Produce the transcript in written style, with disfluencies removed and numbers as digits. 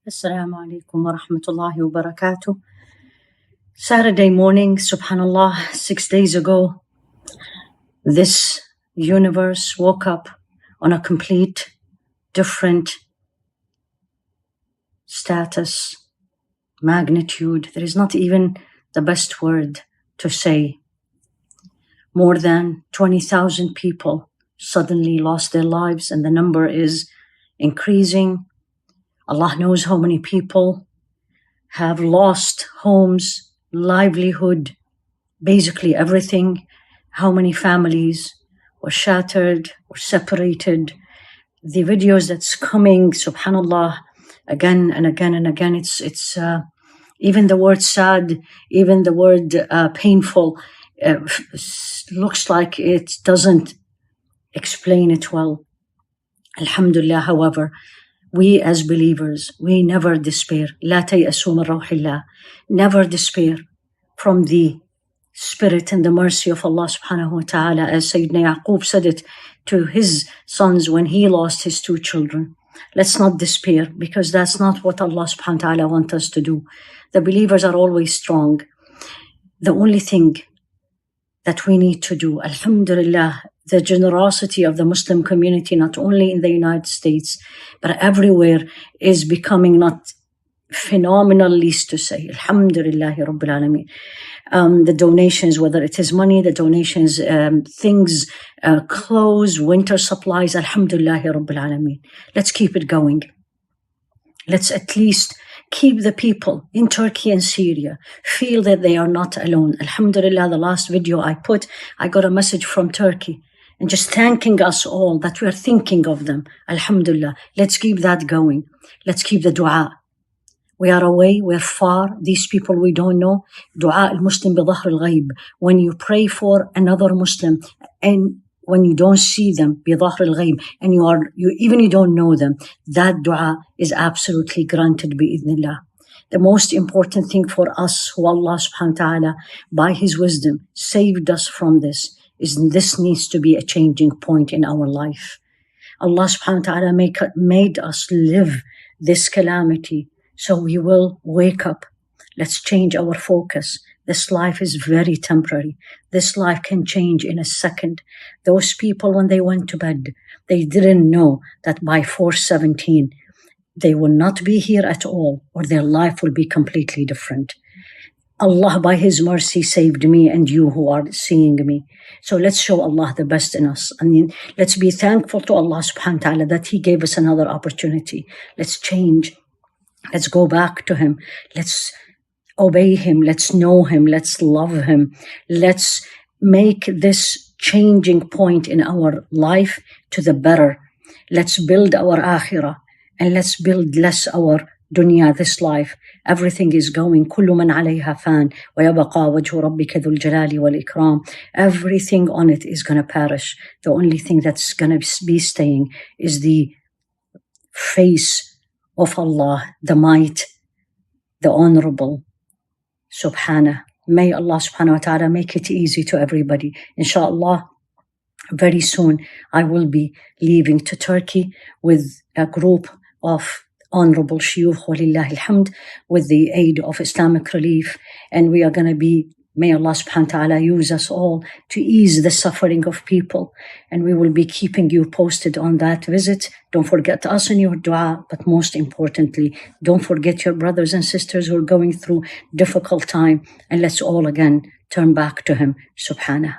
Assalamu alaikum wa rahmatullahi wa barakatuh. Saturday morning, subhanallah, 6 days ago, this universe woke up on a complete different status, magnitude. There is not even the best word to say. More than 20,000 people suddenly lost their lives, and the number is increasing. Allah knows how many people have lost homes, livelihood, basically everything. How many families were shattered or separated. The videos that's coming, subhanallah, again and again and again, it's even the word sad, even the word painful, looks like it doesn't explain it well. Alhamdulillah, however, we as believers, we never despair. لا تيأسوا من روح الله. Never despair from the spirit and the mercy of Allah subhanahu wa ta'ala, as Sayyidina Yaqub said it to his sons when he lost his two children. Let's not despair, because that's not what Allah subhanahu wa ta'ala wants us to do. The believers are always strong. The only thing that we need to do, alhamdulillah, the generosity of the Muslim community, not only in the United States, but everywhere, is becoming not phenomenal, least to say. Alhamdulillahi Rabbil Alameen. The donations, whether it is money, the donations, things, clothes, winter supplies, alhamdulillahi Rabbil Alameen. Let's keep it going. Let's at least keep the people in Turkey and Syria feel that they are not alone. Alhamdulillah, the last video I put, I got a message from Turkey and just thanking us all that we are thinking of them. Alhamdulillah. Let's keep that going. Let's keep the dua. We are away, we're far, these people we don't know. Dua al-Muslim bi-dhahr al-ghayb. When you pray for another Muslim and when you don't see them, bi-dhahr al-ghayb, and you don't know them, that dua is absolutely granted bi-idhnillah. The most important thing for us, who Allah subhanahu wa ta'ala, by His wisdom, saved us from this, is this needs to be a changing point in our life. Allah subhanahu wa ta'ala made us live this calamity, so we will wake up. Let's change our focus. This life is very temporary. This life can change in a second. Those people, when they went to bed, they didn't know that by 4:17, they will not be here at all, or their life will be completely different. Allah, by His mercy, saved me and you who are seeing me. So let's show Allah the best in us. I mean, let's be thankful to Allah subhanahu wa ta'ala that He gave us another opportunity. Let's change. Let's go back to Him. Let's obey Him. Let's know Him. Let's love Him. Let's make this changing point in our life to the better. Let's build our akhirah, and let's build less our dunya, this life. Everything is going. كل من عليها فان ويبقى وجه ربك ذو الجلال والإكرام. Everything on it is going to perish. The only thing that's going to be staying is the face of Allah, the might, the honorable, subhanahu. May Allah subhanahu wa ta'ala make it easy to everybody. InshaAllah, very soon I will be leaving to Turkey with a group of honorable shuyukh, walillahi alhamd, with the aid of Islamic Relief, and we are going to be, may Allah subhanahu wa ta'ala use us all to ease the suffering of people, and we will be keeping you posted on that visit. Don't forget us in your dua, but most importantly, don't forget your brothers and sisters who are going through difficult time, and let's all again turn back to Him, subhanahu.